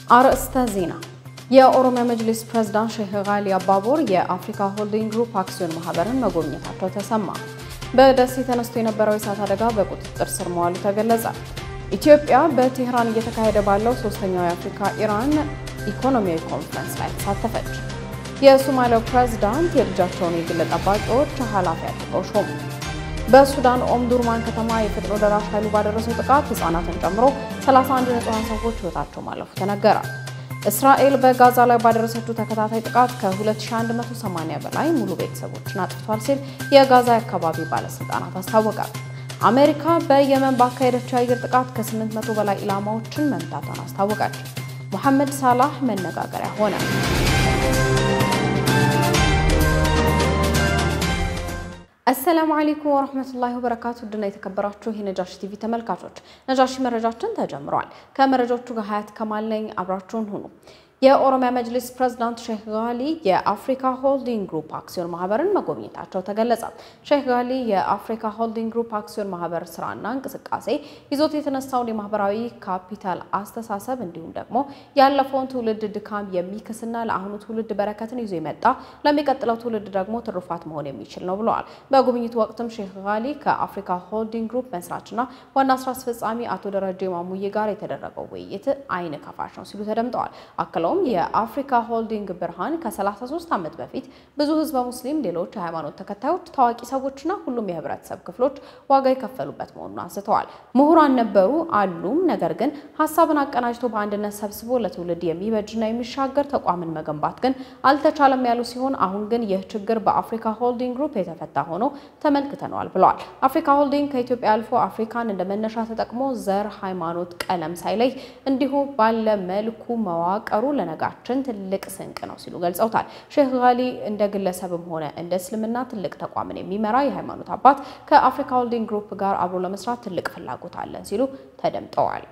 አርዕስተ ዜና የኦሮሚያ መጅሊስ ፕሬዝዳንት ሼህ ጋሊ አባቦር የአፍሪካ ሆልዲንግ ግሩፕ አክሲዮን ማህበርን መጎብኘታቸው ተሰማ። በደሴ ተነስቶ የነበረው የእሳት አደጋ በቁጥጥር ስር መዋሉ ተገለጸ። ኢትዮጵያ በቴህራን እየተካሄደ ባለው ሶስተኛው የአፍሪካ ኢራን ኢኮኖሚያዊ ኮንፈረንስ ላይ ተሳተፈች። የሶማሊያው ፕሬዝዳንት የልጃቸውን የግል ጠባቂዎች ኃላፊ አድርገው ሾሙ። በሱዳን ኦምዱርማን ከተማ የፈጥኖ ደራሽ ኃይሉ ባደረሰው ጥቃት ህጻናትን ጨምሮ 31 ንጹሃን ሰዎች ህይወታቸው ማለፉ ተነገረ። እስራኤል በጋዛ ላይ ባደረሰችው ተከታታይ ጥቃት ከ2180 በላይ ሙሉ ቤተሰቦችን አጥፍቷል ሲል የጋዛ አካባቢ ባለስልጣናት አስታወቀ። አሜሪካ በየመን ባካሄደችው የአየር ጥቃት ከ800 በላይ ኢላማዎችን መምታቷን አስታወቀች። መሐመድ ሳላህ መነጋገሪያ ሆነ። السلام عليكم ورحمة الله وبركاته دنا يتكبراتشو هي نجاش تي في تملكاتوች ነጃሺ መረጃችን ተጀምሯል። ከመረጃዎቹ ጋር ሀያት ከማል ነኝ አብራችሁን ሁኑ። የኦሮሚያ መጅሊስ ፕሬዝዳንት ሼህ ጋሊ የአፍሪካ ሆልዲንግ ግሩፕ አክሲዮን ማህበርን መጎብኘታቸው ተገለጸ። ሼህ ጋሊ የአፍሪካ ሆልዲንግ ግሩፕ አክሲዮን ማህበር ስራና እንቅስቃሴ ይዞት የተነሳውን የማህበራዊ ካፒታል አስተሳሰብ እንዲሁም ደግሞ ያለፈውን ትውልድ ድካም የሚክስና ለአሁኑ ትውልድ በረከትን ይዞ የመጣ ለሚቀጥለው ትውልድ ደግሞ ትሩፋት መሆን የሚችል ነው ብለዋል። በጉብኝቱ ወቅትም ሼህ ጋሊ ከአፍሪካ ሆልዲንግ ግሩፕ መስራችና ዋና ስራ አስፈጻሚ አቶ ደረጀ ማሙዬ ጋር የተደረገው ውይይት አይን ከፋሽ ነው ሲሉ ተደምጠዋል። የአፍሪካ ሆልዲንግ ብርሃን ከ33 ዓመት በፊት ብዙ ህዝበ ሙስሊም ሌሎች ሃይማኖት ተከታዮች ታዋቂ ሰዎችና ሁሉም የህብረተሰብ ክፍሎች ዋጋ የከፈሉበት መሆኑን አንስተዋል። ምሁራን ነበሩ አሉም፣ ነገር ግን ሐሳብን አቀናጅቶ በአንድነት ሰብስቦ ለትውልድ የሚበጅና የሚሻገር ተቋምን መገንባት ግን አልተቻለም ያሉ ሲሆን አሁን ግን ይህ ችግር በአፍሪካ ሆልዲንግ ግሩፕ የተፈታ ሆኖ ተመልክተናል ብለዋል። አፍሪካ ሆልዲንግ ከኢትዮጵያ አልፎ አፍሪካን እንደመነሻ ተጠቅሞ ዘር፣ ሃይማኖት፣ ቀለም ሳይለይ እንዲሁ ባለ መልኩ መዋቀሩ ለነጋችን ትልቅ ስንቅ ነው ሲሉ ገልጸውታል። ሼህ ጋሊ እንደ ግለሰብም ሆነ እንደ እስልምና ትልቅ ተቋምን የሚመራ የሃይማኖት አባት ከአፍሪካ ሆልዲንግ ግሩፕ ጋር አብሮ ለመስራት ትልቅ ፍላጎት አለን ሲሉ ተደምጠዋል።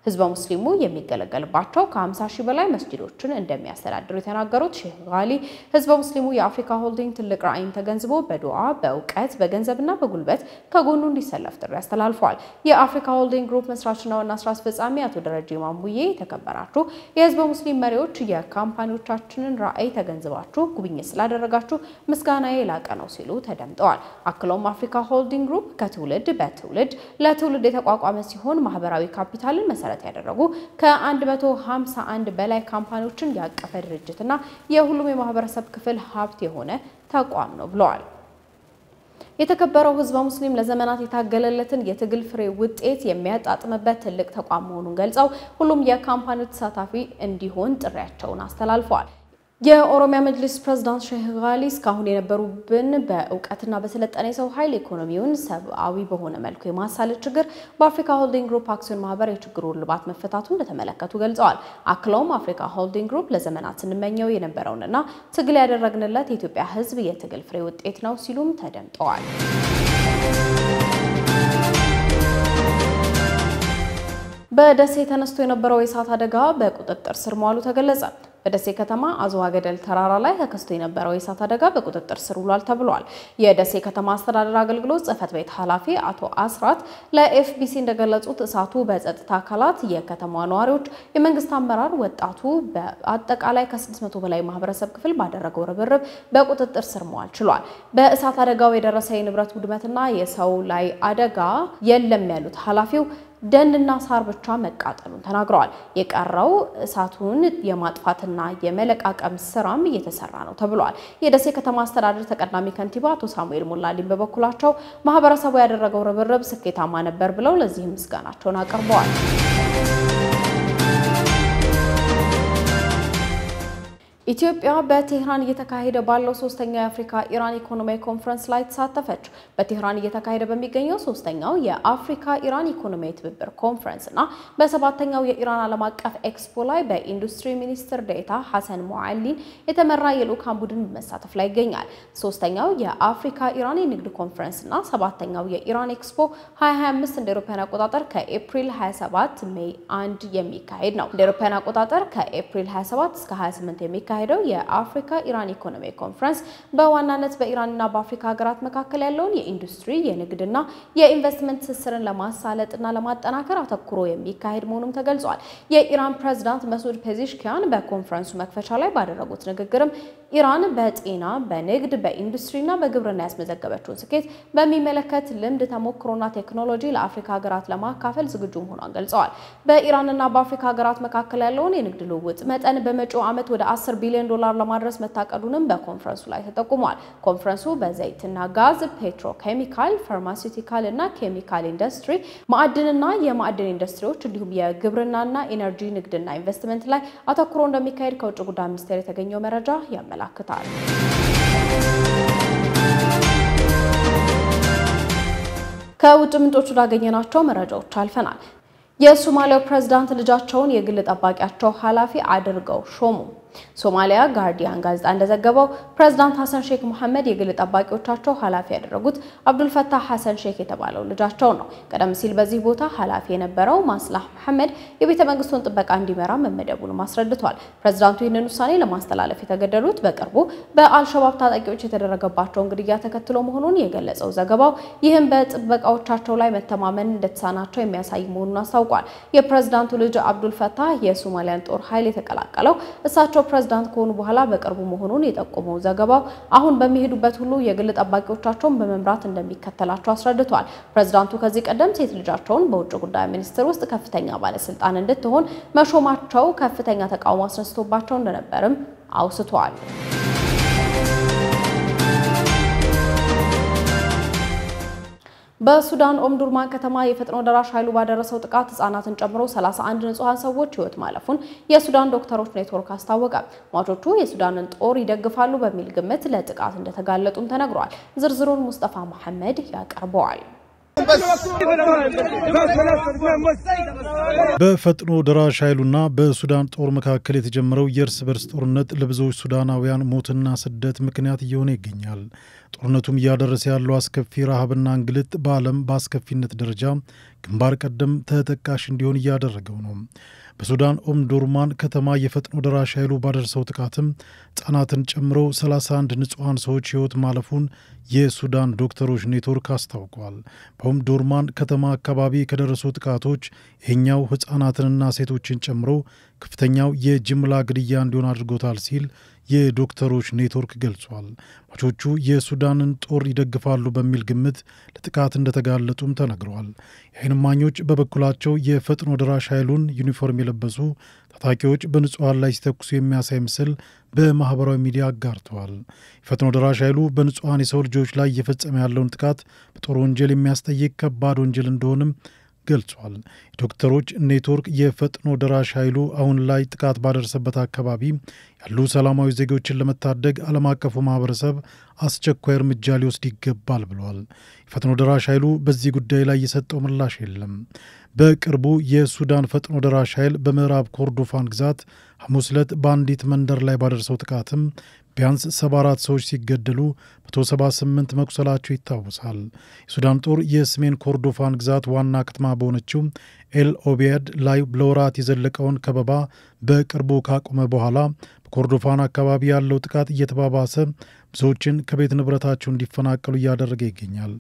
ህዝበ ሙስሊሙ የሚገለገልባቸው ከ50,000 በላይ መስጂዶችን እንደሚያስተዳድሩ የተናገሩት ሼህ ጋሊ ህዝበ ሙስሊሙ የአፍሪካ ሆልዲንግ ትልቅ ራዕይን ተገንዝቦ በዱዓ በእውቀት በገንዘብና በጉልበት ከጎኑ እንዲሰለፍ ጥሪ አስተላልፈዋል። የአፍሪካ ሆልዲንግ ግሩፕ መስራችና ዋና ስራ አስፈጻሚ አቶ ደረጀ ማሙዬ ተከበራችሁ የህዝበ ሙስሊም መሪዎች የካምፓኒዎቻችንን ራዕይ ተገንዝባችሁ ጉብኝት ስላደረጋችሁ ምስጋናዬ የላቀ ነው ሲሉ ተደምጠዋል። አክለውም አፍሪካ ሆልዲንግ ግሩፕ ከትውልድ በትውልድ ለትውልድ የተቋቋመ ሲሆን ማህበራዊ ካፒታልን መሰረት ያደረጉ ከ151 በላይ ካምፓኒዎችን ያቀፈ ድርጅትና የሁሉም የማህበረሰብ ክፍል ሀብት የሆነ ተቋም ነው ብለዋል። የተከበረው ህዝበ ሙስሊም ለዘመናት የታገለለትን የትግል ፍሬ ውጤት የሚያጣጥምበት ትልቅ ተቋም መሆኑን ገልጸው ሁሉም የካምፓኒው ተሳታፊ እንዲሆን ጥሪያቸውን አስተላልፈዋል። የኦሮሚያ መጅሊስ ፕሬዝዳንት ሼህ ጋሊ እስካሁን የነበሩብን በእውቀትና በሰለጠነ ሰው ኃይል ኢኮኖሚውን ሰብአዊ በሆነ መልኩ የማሳለጥ ችግር በአፍሪካ ሆልዲንግ ግሩፕ አክሲዮን ማህበር የችግሩ ልባት መፈታቱን እንደተመለከቱ ገልጸዋል። አክለውም አፍሪካ ሆልዲንግ ግሩፕ ለዘመናት ስንመኘው የነበረውንና ትግል ያደረግንለት የኢትዮጵያ ህዝብ የትግል ፍሬ ውጤት ነው ሲሉም ተደምጠዋል። በደሴ ተነስቶ የነበረው የእሳት አደጋ በቁጥጥር ስር መዋሉ ተገለጸ። በደሴ ከተማ አዝዋ ገደል ተራራ ላይ ተከስቶ የነበረው የእሳት አደጋ በቁጥጥር ስር ውሏል ተብሏል። የደሴ ከተማ አስተዳደር አገልግሎት ጽህፈት ቤት ኃላፊ አቶ አስራት ለኤፍቢሲ እንደገለጹት እሳቱ በጸጥታ አካላት፣ የከተማዋ ነዋሪዎች፣ የመንግስት አመራር፣ ወጣቱ በአጠቃላይ ከ600 በላይ ማህበረሰብ ክፍል ባደረገው ርብርብ በቁጥጥር ስር መዋል ችሏል። በእሳት አደጋው የደረሰ የንብረት ውድመትና የሰው ላይ አደጋ የለም ያሉት ኃላፊው ደንና ሳር ብቻ መቃጠሉን ተናግረዋል። የቀረው እሳቱን የማጥፋትና የመለቃቀም ስራም እየተሰራ ነው ተብሏል። የደሴ ከተማ አስተዳደር ተቀዳሚ ከንቲባ አቶ ሳሙኤል ሞላሊን በበኩላቸው ማህበረሰቡ ያደረገው ርብርብ ስኬታማ ነበር ብለው ለዚህ ምስጋናቸውን አቅርበዋል። ኢትዮጵያ በቴህራን እየተካሄደ ባለው ሶስተኛው የአፍሪካ ኢራን ኢኮኖሚያዊ ኮንፈረንስ ላይ ተሳተፈች። በቴህራን እየተካሄደ በሚገኘው ሶስተኛው የአፍሪካ ኢራን ኢኮኖሚያዊ ትብብር ኮንፈረንስና በሰባተኛው የኢራን ዓለም አቀፍ ኤክስፖ ላይ በኢንዱስትሪ ሚኒስትር ዴኤታ ሐሰን ሙዓሊን የተመራ የልዑካን ቡድን በመሳተፍ ላይ ይገኛል። ሶስተኛው የአፍሪካ ኢራን የንግድ ኮንፈረንስና ሰባተኛው የኢራን ኤክስፖ 2025 እንደ አውሮፓውያን አቆጣጠር ከኤፕሪል 27 ሜይ 1 የሚካሄድ ነው። እንደ አውሮፓውያን አቆጣጠር ከኤፕሪል 27 እስከ 28 የሚካሄድ የሚካሄደው የአፍሪካ ኢራን ኢኮኖሚ ኮንፈረንስ በዋናነት በኢራንና በአፍሪካ ሀገራት መካከል ያለውን የኢንዱስትሪ የንግድና የኢንቨስትመንት ትስስርን ለማሳለጥና ለማጠናከር አተኩሮ የሚካሄድ መሆኑም ተገልጿል። የኢራን ፕሬዝዳንት መስዑድ ፔዜሽኪያን በኮንፈረንሱ መክፈቻ ላይ ባደረጉት ንግግርም ኢራን በጤና፣ በንግድ፣ በኢንዱስትሪና በግብርና ያስመዘገበችውን ስኬት በሚመለከት ልምድ ተሞክሮና ቴክኖሎጂ ለአፍሪካ ሀገራት ለማካፈል ዝግጁ መሆኗን ገልጸዋል። በኢራንና በአፍሪካ ሀገራት መካከል ያለውን የንግድ ልውውጥ መጠን በመጪው ዓመት ወደ $10 ቢሊዮን ለማድረስ መታቀዱንም በኮንፈረንሱ ላይ ተጠቁሟል። ኮንፈረንሱ በዘይትና ጋዝ፣ ፔትሮኬሚካል፣ ፋርማሲውቲካል እና ኬሚካል ኢንዱስትሪ፣ ማዕድንና የማዕድን ኢንዱስትሪዎች እንዲሁም የግብርናና ኢነርጂ ንግድና ኢንቨስትመንት ላይ አተኩሮ እንደሚካሄድ ከውጭ ጉዳይ ሚኒስቴር የተገኘው መረጃ ያመለክታል። ከውጭ ምንጮች ያገኘናቸው መረጃዎች አልፈናል። የሶማሊያው ፕሬዝዳንት ልጃቸውን የግል ጠባቂያቸው ኃላፊ አድርገው ሾሙ። ሶማሊያ ጋርዲያን ጋዜጣ እንደዘገበው ፕሬዝዳንት ሐሰን ሼክ መሐመድ የግል ጠባቂዎቻቸው ኃላፊ ያደረጉት አብዱል ፈታህ ሐሰን ሼክ የተባለው ልጃቸው ነው። ቀደም ሲል በዚህ ቦታ ኃላፊ የነበረው ማስላህ መሐመድ የቤተ መንግስቱን ጥበቃ እንዲመራ መመደቡን አስረድቷል። ፕሬዝዳንቱ ይህንን ውሳኔ ለማስተላለፍ የተገደዱት በቅርቡ በአልሸባብ ታጣቂዎች የተደረገባቸውን ግድያ ተከትሎ መሆኑን የገለጸው ዘገባው ይህም በጥበቃዎቻቸው ላይ መተማመን እንደተሳናቸው የሚያሳይ መሆኑን አስታውቋል። የፕሬዝዳንቱ ልጅ አብዱል ፈታህ የሶማሊያን ጦር ኃይል የተቀላቀለው እሳቸው ፕሬዝዳንት ከሆኑ በኋላ በቅርቡ መሆኑን የጠቆመው ዘገባው አሁን በሚሄዱበት ሁሉ የግል ጠባቂዎቻቸውን በመምራት እንደሚከተላቸው አስረድቷል። ፕሬዝዳንቱ ከዚህ ቀደም ሴት ልጃቸውን በውጭ ጉዳይ ሚኒስቴር ውስጥ ከፍተኛ ባለስልጣን እንድትሆን መሾማቸው ከፍተኛ ተቃውሞ አስነስቶባቸው እንደነበርም አውስቷል። በሱዳን ኦምዱርማን ከተማ የፈጥኖ ደራሽ ኃይሉ ባደረሰው ጥቃት ህጻናትን ጨምሮ 31 ንጹሃን ሰዎች ህይወት ማለፉን የሱዳን ዶክተሮች ኔትወርክ አስታወቀ። ሟቾቹ የሱዳንን ጦር ይደግፋሉ በሚል ግምት ለጥቃት እንደተጋለጡም ተነግሯል። ዝርዝሩን ሙስጠፋ መሐመድ ያቀርበዋል። በፈጥኖ ደራሽ ኃይሉና በሱዳን ጦር መካከል የተጀመረው የእርስ በርስ ጦርነት ለብዙዎች ሱዳናውያን ሞትና ስደት ምክንያት እየሆነ ይገኛል። ጦርነቱም እያደረሰ ያለው አስከፊ ረሃብና እንግልት በዓለም በአስከፊነት ደረጃ ግንባር ቀደም ተጠቃሽ እንዲሆን እያደረገው ነው። በሱዳን ኦምዱርማን ከተማ የፈጥኖ ደራሽ ኃይሉ ባደረሰው ጥቃትም ህጻናትን ጨምሮ 31 ንጹሃን ሰዎች ህይወት ማለፉን የሱዳን ዶክተሮች ኔትወርክ አስታውቋል። በኦምዱርማን ከተማ አካባቢ ከደረሱ ጥቃቶች ይህኛው ህጻናትንና ሴቶችን ጨምሮ ከፍተኛው የጅምላ ግድያ እንዲሆን አድርጎታል ሲል የዶክተሮች ኔትወርክ ገልጿል። ሟቾቹ የሱዳንን ጦር ይደግፋሉ በሚል ግምት ለጥቃት እንደተጋለጡም ተነግሯል። የዓይን እማኞች በበኩላቸው የፈጥኖ ደራሽ ኃይሉን ዩኒፎርም የለበሱ ታጣቂዎች በንጹሃን ላይ ሲተኩሱ የሚያሳይ ምስል በማህበራዊ ሚዲያ አጋርተዋል። የፈጥኖ ደራሽ ኃይሉ በንጹሃን የሰው ልጆች ላይ እየፈጸመ ያለውን ጥቃት በጦር ወንጀል የሚያስጠይቅ ከባድ ወንጀል እንደሆነም ገልጿል። ዶክተሮች ኔትወርክ የፈጥኖ ደራሽ ኃይሉ አሁን ላይ ጥቃት ባደረሰበት አካባቢ ያሉ ሰላማዊ ዜጎችን ለመታደግ ዓለም አቀፉ ማህበረሰብ አስቸኳይ እርምጃ ሊወስድ ይገባል ብሏል። የፈጥኖ ደራሽ ኃይሉ በዚህ ጉዳይ ላይ የሰጠው ምላሽ የለም። በቅርቡ የሱዳን ፈጥኖ ደራሽ ኃይል በምዕራብ ኮርዶፋን ግዛት ሐሙስ ዕለት በአንዲት መንደር ላይ ባደረሰው ጥቃትም ቢያንስ 74 ሰዎች ሲገደሉ 178 መቁሰላቸው ይታወሳል። የሱዳን ጦር የሰሜን ኮርዶፋን ግዛት ዋና ከተማ በሆነችው ኤል ኦቤድ ላይ ለወራት የዘለቀውን ከበባ በቅርቡ ካቆመ በኋላ በኮርዶፋን አካባቢ ያለው ጥቃት እየተባባሰ ብዙዎችን ከቤት ንብረታቸው እንዲፈናቀሉ እያደረገ ይገኛል።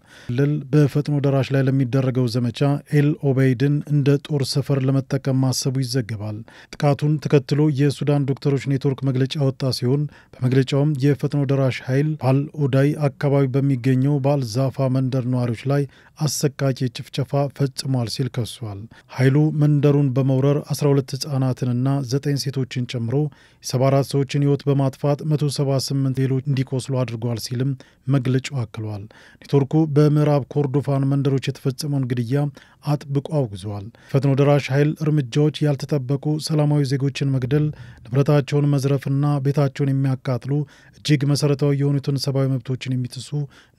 በፈጥኖ ደራሽ ላይ ለሚደረገው ዘመቻ ኤል ኦቤይድን እንደ ጦር ሰፈር ለመጠቀም ማሰቡ ይዘገባል። ጥቃቱን ተከትሎ የሱዳን ዶክተሮች ኔትወርክ መግለጫ ወጣ ሲሆን በመግለጫውም የፈጥኖ ደራሽ ኃይል ባል ኦዳይ አካባቢ በሚገኘው ባልዛፋ መንደር ነዋሪዎች ላይ አሰቃቂ ጭፍጨፋ ፈጽሟል ሲል ከሷል። ኃይሉ መንደሩን በመውረር 12 ህጻናትንና 9 ሴቶችን ጨምሮ 74 ሰዎችን ህይወት በማጥፋት 178 ሌሎች እንዲቆስሉ አድርጓል ሲልም መግለጫው አክሏል። ኔትወርኩ በምዕራብ ኮርዶፋን መንደሮች የተፈጸመውን ግድያ አጥብቆ አውግዟል። ፈጥኖ ደራሽ ኃይል እርምጃዎች ያልተጠበቁ ሰላማዊ ዜጎችን መግደል፣ ንብረታቸውን መዝረፍና ቤታቸውን የሚያቃጥሉ እጅግ መሰረታዊ የሆኑትን ሰብአዊ መብቶችን የሚጥሱ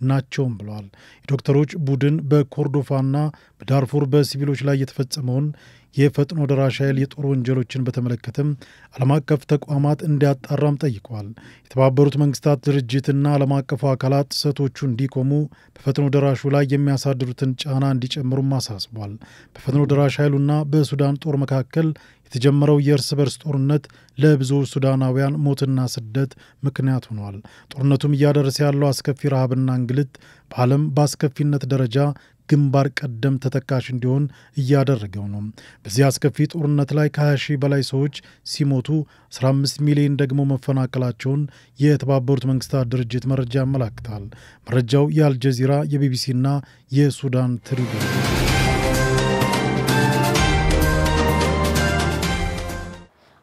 ናቸውም ብለዋል። የዶክተሮች ቡድን በኮርዶፋና በዳርፉር በሲቪሎች ላይ የተፈጸመውን የፈጥኖ ደራሽ ኃይል የጦር ወንጀሎችን በተመለከተም ዓለም አቀፍ ተቋማት እንዲያጣራም ጠይቀዋል። የተባበሩት መንግስታት ድርጅትና ዓለም አቀፉ አካላት ጥሰቶቹ እንዲቆሙ በፈጥኖ ደራሹ ላይ የሚያሳድሩትን ጫና እንዲጨምሩም አሳስቧል። በፈጥኖ ደራሽ ኃይሉና በሱዳን ጦር መካከል የተጀመረው የእርስ በርስ ጦርነት ለብዙ ሱዳናውያን ሞትና ስደት ምክንያት ሆኗል። ጦርነቱም እያደረሰ ያለው አስከፊ ረሃብና እንግልት በዓለም በአስከፊነት ደረጃ ግንባር ቀደም ተጠቃሽ እንዲሆን እያደረገው ነው። በዚህ አስከፊ ጦርነት ላይ ከ20 ሺህ በላይ ሰዎች ሲሞቱ 15 ሚሊዮን ደግሞ መፈናቀላቸውን የተባበሩት መንግስታት ድርጅት መረጃ ያመለክታል። መረጃው የአልጀዚራ የቢቢሲና የሱዳን ትሪቡን።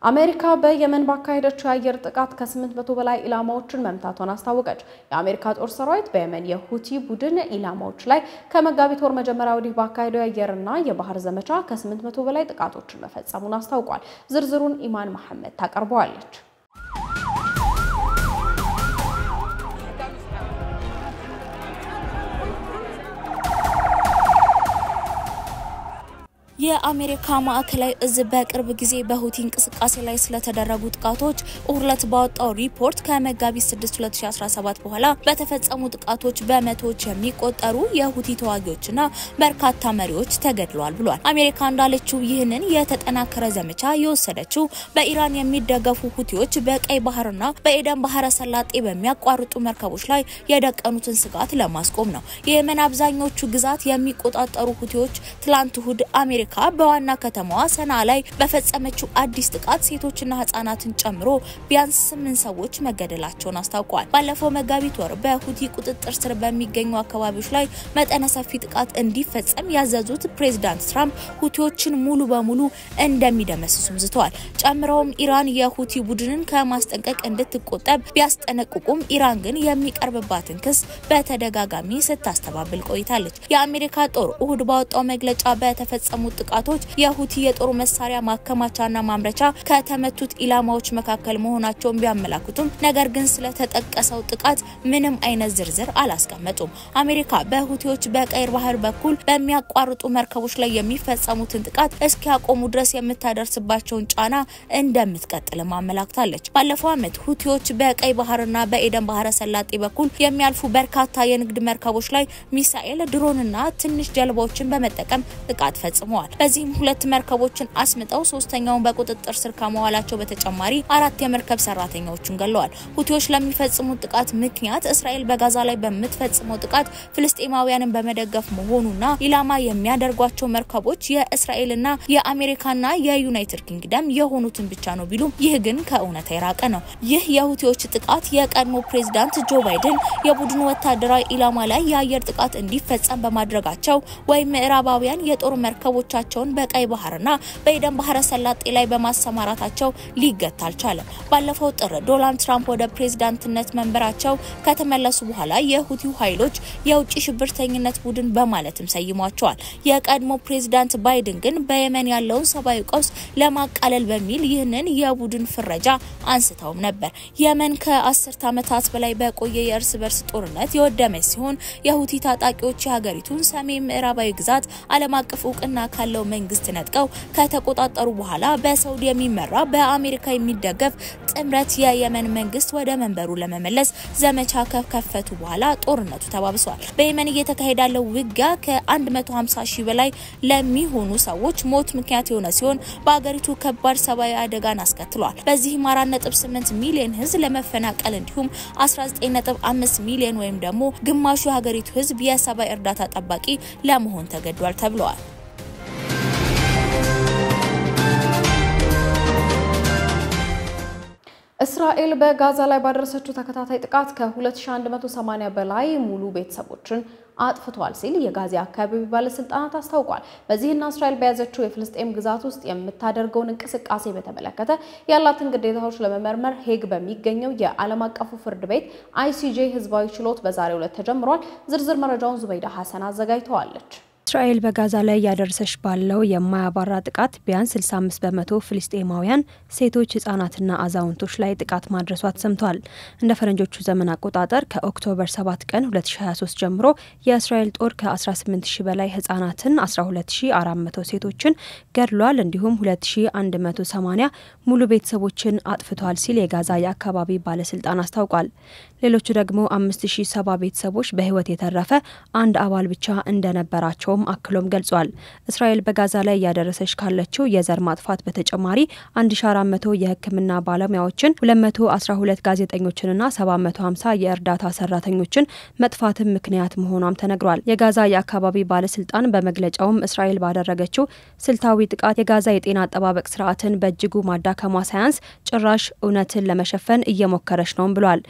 አሜሪካ በየመን ባካሄደችው የአየር ጥቃት ከ800 በላይ ኢላማዎችን መምታቷን አስታወቀች። የአሜሪካ ጦር ሰራዊት በየመን የሁቲ ቡድን ኢላማዎች ላይ ከመጋቢት ወር መጀመሪያ ወዲህ ባካሄደው የአየርና የባህር ዘመቻ ከ800 በላይ ጥቃቶችን መፈጸሙን አስታውቋል። ዝርዝሩን ኢማን መሐመድ ታቀርበዋለች። የአሜሪካ ማዕከላዊ እዝ በቅርብ ጊዜ በሁቲ እንቅስቃሴ ላይ ስለተደረጉ ጥቃቶች ኡርለት ባወጣው ሪፖርት ከመጋቢት 6 2017 በኋላ በተፈጸሙ ጥቃቶች በመቶዎች የሚቆጠሩ የሁቲ ተዋጊዎችና በርካታ መሪዎች ተገድለዋል ብሏል። አሜሪካ እንዳለችው ይህንን የተጠናከረ ዘመቻ የወሰደችው በኢራን የሚደገፉ ሁቲዎች በቀይ ባህርና በኤደን ባህረ ሰላጤ በሚያቋርጡ መርከቦች ላይ የደቀኑትን ስጋት ለማስቆም ነው። የየመን አብዛኞቹ ግዛት የሚቆጣጠሩ ሁቲዎች ትላንት እሁድ አሜሪካ በዋና ከተማዋ ሰና ላይ በፈጸመችው አዲስ ጥቃት ሴቶችና ህጻናትን ጨምሮ ቢያንስ 8 ሰዎች መገደላቸውን አስታውቋል። ባለፈው መጋቢት ወር በሁቲ ቁጥጥር ስር በሚገኙ አካባቢዎች ላይ መጠነ ሰፊ ጥቃት እንዲፈጸም ያዘዙት ፕሬዝዳንት ትራምፕ ሁቲዎችን ሙሉ በሙሉ እንደሚደመስሱም ዝተዋል። ጨምረውም ኢራን የሁቲ ቡድንን ከማስጠንቀቅ እንድትቆጠብ ቢያስጠነቅቁም ኢራን ግን የሚቀርብባትን ክስ በተደጋጋሚ ስታስተባብል ቆይታለች። የአሜሪካ ጦር እሁድ ባወጣው መግለጫ በተፈጸሙ ጥቃቶች የሁቲ የጦር መሳሪያ ማከማቻና ማምረቻ ከተመቱት ኢላማዎች መካከል መሆናቸውን ቢያመላክቱም ነገር ግን ስለተጠቀሰው ጥቃት ምንም አይነት ዝርዝር አላስቀመጡም። አሜሪካ በሁቲዎች በቀይ ባህር በኩል በሚያቋርጡ መርከቦች ላይ የሚፈጸሙትን ጥቃት እስኪያቆሙ ድረስ የምታደርስባቸውን ጫና እንደምትቀጥልም አመላክታለች። ባለፈው ዓመት ሁቲዎች በቀይ ባህርና በኤደን ባህረ ሰላጤ በኩል የሚያልፉ በርካታ የንግድ መርከቦች ላይ ሚሳኤል፣ ድሮንና ትንሽ ጀልባዎችን በመጠቀም ጥቃት ፈጽመዋል። በዚህም 2 መርከቦችን አስምጠው 3ኛውን በቁጥጥር ስር ከመዋላቸው በተጨማሪ 4 የመርከብ ሰራተኞችን ገለዋል። ሁቲዎች ለሚፈጽሙት ጥቃት ምክንያት እስራኤል በጋዛ ላይ በምትፈጽመው ጥቃት ፍልስጤማውያንን በመደገፍ መሆኑና ኢላማ የሚያደርጓቸው መርከቦች የእስራኤልና የአሜሪካና የዩናይትድ ኪንግደም የሆኑትን ብቻ ነው ቢሉም ይህ ግን ከእውነታ የራቀ ነው። ይህ የሁቲዎች ጥቃት የቀድሞ ፕሬዝዳንት ጆ ባይደን የቡድኑ ወታደራዊ ኢላማ ላይ የአየር ጥቃት እንዲፈጸም በማድረጋቸው ወይም ምዕራባውያን የጦር መርከቦቻቸውን በቀይ ባህርና በኤደን ባህረ ሰላጤ ላይ በማሰማራታቸው ሊገታ አልቻለም። ባለፈው ጥር ዶናልድ ትራምፕ ወደ ፕሬዝዳንትነት መንበራቸው ከተመለሱ በኋላ የሁቲው ኃይሎች የውጭ ሽብርተኝነት ቡድን በማለትም ሰይሟቸዋል። የቀድሞ ፕሬዝዳንት ባይደን ግን በየመን ያለውን ሰብአዊ ቀውስ ለማቃለል በሚል ይህንን የቡድን ፍረጃ አንስተውም ነበር። የመን ከ10 ዓመታት በላይ በቆየ የእርስ በርስ ጦርነት የወደመች ሲሆን የሁቲ ታጣቂዎች የሀገሪቱን ሰሜን ምዕራባዊ ግዛት ዓለም አቀፍ እውቅና ካለው መንግስት ነጥቀው ከተቆጣጠሩ በኋላ በሳውዲ የሚመራ በአሜሪካ የሚደገፍ ጥምረት የየመን መንግስት ወደ መንበሩ ለመመለስ ዘመቻ ከከፈቱ በኋላ ጦርነቱ ተባብሷል። በየመን እየተካሄደ ያለው ውጊያ ከ150 ሺህ በላይ ለሚሆኑ ሰዎች ሞት ምክንያት የሆነ ሲሆን በአገሪቱ ከባድ ሰብአዊ አደጋን አስከትሏል። በዚህም 4.8 ሚሊዮን ህዝብ ለመፈናቀል እንዲሁም 19.5 ሚሊዮን ወይም ደግሞ ግማሹ የሀገሪቱ ህዝብ የሰብአዊ እርዳታ ጠባቂ ለመሆን ተገዷል ተብሏል። እስራኤል በጋዛ ላይ ባደረሰችው ተከታታይ ጥቃት ከ2180 በላይ ሙሉ ቤተሰቦችን አጥፍቷል ሲል የጋዛ አካባቢ ባለስልጣናት አስታውቋል። በዚህና እስራኤል በያዘችው የፍልስጤም ግዛት ውስጥ የምታደርገውን እንቅስቃሴ በተመለከተ ያላትን ግዴታዎች ለመመርመር ሄግ በሚገኘው የዓለም አቀፉ ፍርድ ቤት ICJ ህዝባዊ ችሎት በዛሬው ዕለት ተጀምሯል። ዝርዝር መረጃውን ዙበይዳ ሐሰን አዘጋጅተዋለች። እስራኤል በጋዛ ላይ ያደረሰች ባለው የማያባራ ጥቃት ቢያንስ 65 በመቶ ፍልስጤማውያን ሴቶች፣ ህጻናትና አዛውንቶች ላይ ጥቃት ማድረሷ ተሰምቷል። እንደ ፈረንጆቹ ዘመን አቆጣጠር ከኦክቶበር 7 ቀን 2023 ጀምሮ የእስራኤል ጦር ከ18000 በላይ ህጻናትን፣ 12400 ሴቶችን ገድሏል፣ እንዲሁም 2180 ሙሉ ቤተሰቦችን አጥፍቷል ሲል የጋዛ የአካባቢ ባለስልጣን አስታውቋል። ሌሎቹ ደግሞ 5070 ቤተሰቦች በህይወት የተረፈ አንድ አባል ብቻ እንደነበራቸውም አክሎም ገልጿል። እስራኤል በጋዛ ላይ ያደረሰች ካለችው የዘር ማጥፋት በተጨማሪ 1400 የህክምና ባለሙያዎችን፣ 212 ጋዜጠኞችንና 750 የእርዳታ ሰራተኞችን መጥፋትም ምክንያት መሆኗም ተነግሯል። የጋዛ የአካባቢ ባለስልጣን በመግለጫውም እስራኤል ባደረገችው ስልታዊ ጥቃት የጋዛ የጤና አጠባበቅ ስርዓትን በእጅጉ ማዳከሟ ሳያንስ ጭራሽ እውነትን ለመሸፈን እየሞከረች ነው ብሏል።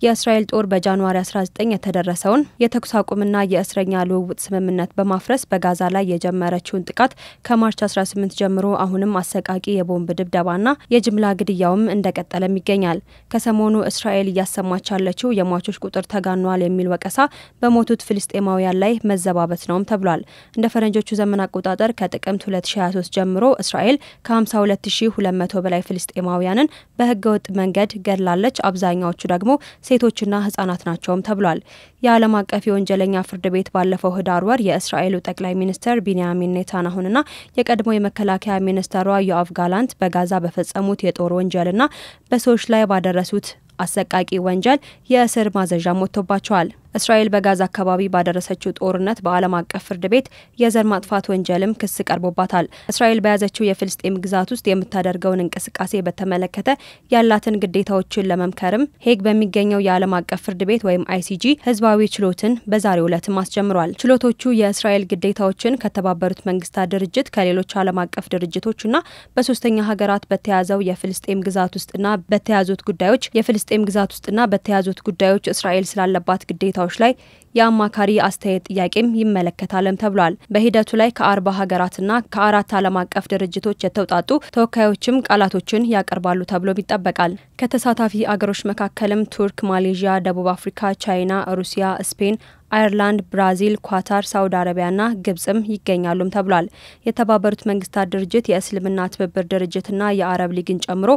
የእስራኤል ጦር በጃንዋሪ 19 የተደረሰውን የተኩስ አቁምና የእስረኛ ልውውጥ ስምምነት በማፍረስ በጋዛ ላይ የጀመረችውን ጥቃት ከማርች 18 ጀምሮ አሁንም አሰቃቂ የቦምብ ድብደባና የጅምላ ግድያውም እንደቀጠለም ይገኛል። ከሰሞኑ እስራኤል እያሰማች ያለችው የሟቾች ቁጥር ተጋኗል የሚል ወቀሳ በሞቱት ፍልስጤማውያን ላይ መዘባበት ነውም ተብሏል። እንደ ፈረንጆቹ ዘመን አቆጣጠር ከጥቅምት 2023 ጀምሮ እስራኤል ከ52200 በላይ ፍልስጤማውያንን በህገወጥ መንገድ ገድላለች። አብዛኛዎቹ ደግሞ ሴቶችና ህጻናት ናቸውም ተብሏል። የዓለም አቀፍ የወንጀለኛ ፍርድ ቤት ባለፈው ህዳር ወር የእስራኤሉ ጠቅላይ ሚኒስትር ቢንያሚን ኔታንያሁና የቀድሞ የመከላከያ ሚኒስትሯ ዮአቭ ጋላንት በጋዛ በፈጸሙት የጦር ወንጀልና በሰዎች ላይ ባደረሱት አሰቃቂ ወንጀል የእስር ማዘዣ ሞቶባቸዋል። እስራኤል በጋዛ አካባቢ ባደረሰችው ጦርነት በዓለም አቀፍ ፍርድ ቤት የዘር ማጥፋት ወንጀልም ክስ ቀርቦባታል። እስራኤል በያዘችው የፍልስጤም ግዛት ውስጥ የምታደርገውን እንቅስቃሴ በተመለከተ ያላትን ግዴታዎችን ለመምከርም ሄግ በሚገኘው የዓለም አቀፍ ፍርድ ቤት ወይም ICJ ህዝባዊ ችሎትን በዛሬው ዕለትም አስጀምሯል። ችሎቶቹ የእስራኤል ግዴታዎችን ከተባበሩት መንግስታት ድርጅት፣ ከሌሎች ዓለም አቀፍ ድርጅቶችና በሶስተኛ ሀገራት በተያዘው የፍልስጤም ግዛት ውስጥና በተያዙት ጉዳዮች እስራኤል ስላለባት ግዴታ ላይ የአማካሪ አስተያየት ጥያቄም ይመለከታልም ተብሏል። በሂደቱ ላይ ከ40 ሀገራትና ከ4 ዓለም አቀፍ ድርጅቶች የተውጣጡ ተወካዮችም ቃላቶችን ያቀርባሉ ተብሎ ይጠበቃል። ከተሳታፊ አገሮች መካከልም ቱርክ፣ ማሌዥያ፣ ደቡብ አፍሪካ፣ ቻይና፣ ሩሲያ፣ ስፔን፣ አየርላንድ፣ ብራዚል፣ ኳታር፣ ሳውዲ አረቢያና ግብጽም ይገኛሉም ተብሏል። የተባበሩት መንግስታት ድርጅት፣ የእስልምና ትብብር ድርጅትና የአረብ ሊግን ጨምሮ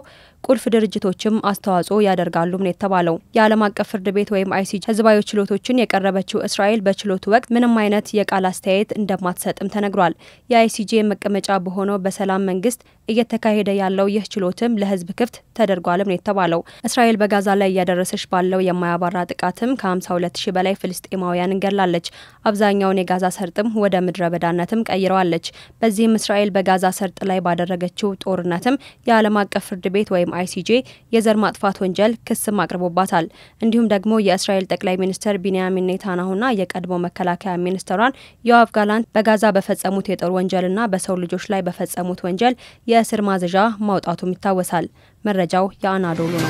ቁልፍ ድርጅቶችም አስተዋጽኦ ያደርጋሉም ነው የተባለው። የዓለም አቀፍ ፍርድ ቤት ወይም ICJ ህዝባዊ ችሎቶችን የቀረበችው እስራኤል በችሎቱ ወቅት ምንም አይነት የቃል አስተያየት እንደማትሰጥም ተነግሯል። የICJ መቀመጫ በሆነው በሰላም መንግስት እየተካሄደ ያለው ይህ ችሎትም ለህዝብ ክፍት ተደርጓልም ነው የተባለው። እስራኤል በጋዛ ላይ ያደረሰች ባለው የማያባራ ጥቃትም ከ52000 በላይ ፍልስጤማውያን እንገላለች። አብዛኛውን የጋዛ ሰርጥም ወደ ምድረ በዳነትም ቀይረዋለች። በዚህም እስራኤል በጋዛ ሰርጥ ላይ ባደረገችው ጦርነትም የዓለም አቀፍ ፍርድ ቤት ወይም ICJ የዘር ማጥፋት ወንጀል ክስም አቅርቦባታል። እንዲሁም ደግሞ የእስራኤል ጠቅላይ ሚኒስትር ቢንያሚን ኔታንያሁና የቀድሞ መከላከያ ሚኒስትሯን ዮአቭ ጋላንት በጋዛ በፈጸሙት የጦር ወንጀልና በሰው ልጆች ላይ በፈጸሙት ወንጀል የእስር ማዘዣ ማውጣቱም ይታወሳል። መረጃው የአናዶሉ ነው።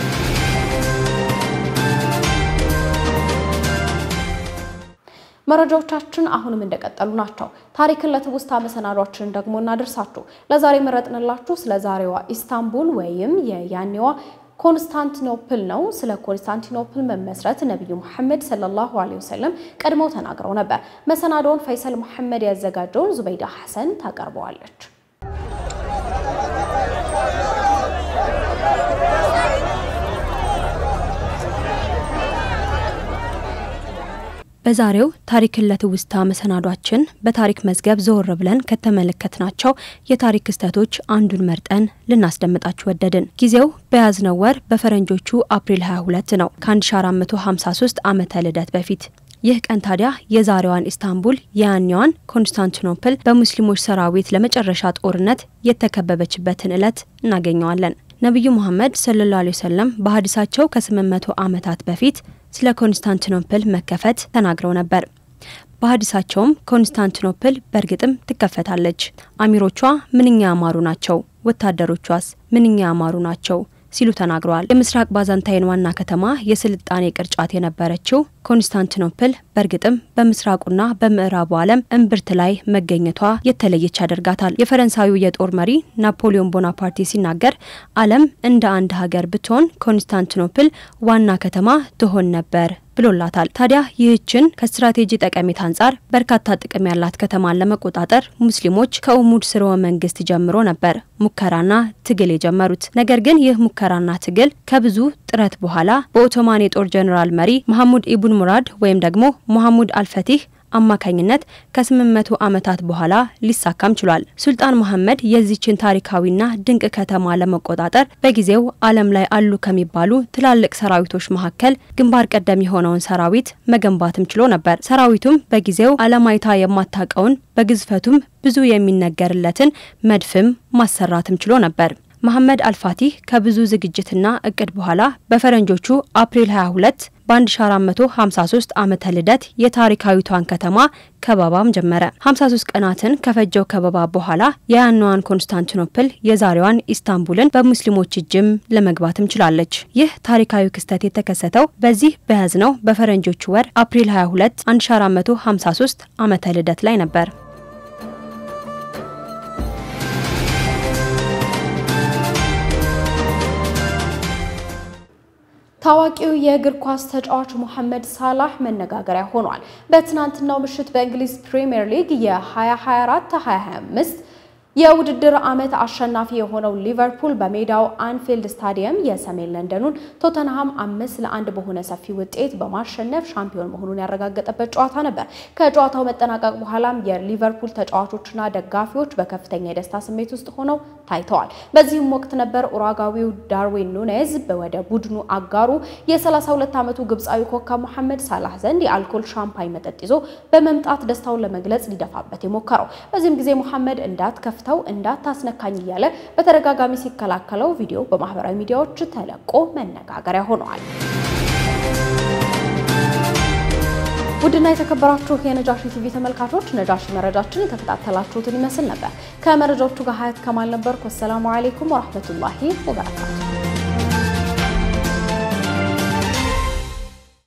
መረጃዎቻችን አሁንም እንደቀጠሉ ናቸው። ታሪክን ለትውስታ መሰናዷችን ደግሞ እናደርሳችሁ። ለዛሬ መረጥንላችሁ ስለ ዛሬዋ ኢስታንቡል ወይም የያኔዋ ኮንስታንቲኖፕል ነው። ስለ ኮንስታንቲኖፕል መመስረት ነብዩ መሐመድ ሰለላሁ ዐለይሂ ወሰለም ቀድመው ተናግረው ነበር። መሰናዶውን ፈይሰል መሐመድ ያዘጋጀውን ዙበይዳ ሐሰን ታቀርበዋለች። በዛሬው ታሪክን ለትውስታ መሰናዷችን በታሪክ መዝገብ ዞር ብለን ከተመለከትናቸው የታሪክ ክስተቶች አንዱን መርጠን ልናስደምጣችሁ ወደድን። ጊዜው በያዝነው ወር በፈረንጆቹ አፕሪል 22 ነው ከ1453 ዓመተ ልደት በፊት። ይህ ቀን ታዲያ የዛሬዋን ኢስታንቡል የያኔዋን ኮንስታንቲኖፕል በሙስሊሞች ሰራዊት ለመጨረሻ ጦርነት የተከበበችበትን ዕለት እናገኘዋለን። ነብዩ መሐመድ ሰለላሁ ዐለይሂ ወሰለም በሐዲሳቸው ከ800 ዓመታት በፊት ስለ ኮንስታንቲኖፕል መከፈት ተናግረው ነበር። በሐዲሳቸውም ኮንስታንቲኖፕል በእርግጥም ትከፈታለች፣ አሚሮቿ ምንኛ ያማሩ ናቸው፣ ወታደሮቿስ ምንኛ ያማሩ ናቸው ሲሉ ተናግረዋል። የምስራቅ ባዛንታይን ዋና ከተማ የስልጣኔ ቅርጫት የነበረችው ኮንስታንቲኖፕል በእርግጥም በምስራቁና በምዕራቡ ዓለም እምብርት ላይ መገኘቷ የተለየች ያደርጋታል። የፈረንሳዩ የጦር መሪ ናፖሊዮን ቦናፓርት ሲናገር ዓለም እንደ አንድ ሀገር ብትሆን ኮንስታንቲኖፕል ዋና ከተማ ትሆን ነበር ብሎላታል። ታዲያ ይህችን ከስትራቴጂ ጠቀሜታ አንጻር በርካታ ጥቅም ያላት ከተማን ለመቆጣጠር ሙስሊሞች ከኡሙድ ስርወ መንግስት ጀምሮ ነበር ሙከራና ትግል የጀመሩት። ነገር ግን ይህ ሙከራና ትግል ከብዙ ጥረት በኋላ በኦቶማን የጦር ጀነራል መሪ መሐሙድ ኢብኑ ሙራድ ወይም ደግሞ መሐሙድ አልፈቲህ አማካኝነት ከ800 ዓመታት በኋላ ሊሳካም ችሏል። ሱልጣን መሐመድ የዚችን ታሪካዊና ድንቅ ከተማ ለመቆጣጠር በጊዜው ዓለም ላይ አሉ ከሚባሉ ትላልቅ ሰራዊቶች መካከል ግንባር ቀደም የሆነውን ሰራዊት መገንባትም ችሎ ነበር። ሰራዊቱም በጊዜው ዓለማይታ የማታቀውን በግዝፈቱም ብዙ የሚነገርለትን መድፍም ማሰራትም ችሎ ነበር። መሐመድ አልፋቲህ ከብዙ ዝግጅትና እቅድ በኋላ በፈረንጆቹ አፕሪል 22 በ1453 ዓመተ ልደት የታሪካዊቷን ከተማ ከበባም ጀመረ። 53 ቀናትን ከፈጀው ከበባ በኋላ የያኗን ኮንስታንቲኖፕል የዛሬዋን ኢስታንቡልን በሙስሊሞች እጅም ለመግባትም ችላለች። ይህ ታሪካዊ ክስተት የተከሰተው በዚህ በያዝነው በፈረንጆቹ ወር አፕሪል 22 1453 ዓመተ ልደት ላይ ነበር። ታዋቂው የእግር ኳስ ተጫዋች መሐመድ ሳላህ መነጋገሪያ ሆኗል። በትናንትናው ምሽት በእንግሊዝ ፕሪሚየር ሊግ የ2024-2025 የውድድር ዓመት አሸናፊ የሆነው ሊቨርፑል በሜዳው አንፊልድ ስታዲየም የሰሜን ለንደኑን ቶተንሃም 5-1 በሆነ ሰፊ ውጤት በማሸነፍ ሻምፒዮን መሆኑን ያረጋገጠበት ጨዋታ ነበር። ከጨዋታው መጠናቀቅ በኋላም የሊቨርፑል ተጫዋቾችና ደጋፊዎች በከፍተኛ የደስታ ስሜት ውስጥ ሆነው ታይተዋል። በዚህም ወቅት ነበር ኡራጓዊው ዳርዊን ኑኔዝ ወደ ቡድኑ አጋሩ የ32 ዓመቱ ግብጻዊ ኮከብ መሐመድ ሳላህ ዘንድ የአልኮል ሻምፓኝ መጠጥ ይዞ በመምጣት ደስታውን ለመግለጽ ሊደፋበት የሞከረው። በዚህም ጊዜ መሐመድ እንዳታስነካኝ እያለ በተደጋጋሚ ሲከላከለው ቪዲዮ በማህበራዊ ሚዲያዎች ተለቆ መነጋገሪያ ሆኗል። ውድና የተከበራችሁ የነጃሺ ቲቪ ተመልካቾች ነጃሺ መረጃችን ተከታተላችሁትን ይመስል ነበር። ከመረጃዎቹ ጋር ሀያት ከማል ነበርኩ። ሰላም አለይኩም ወራህመቱላሂ ወበረካቱ።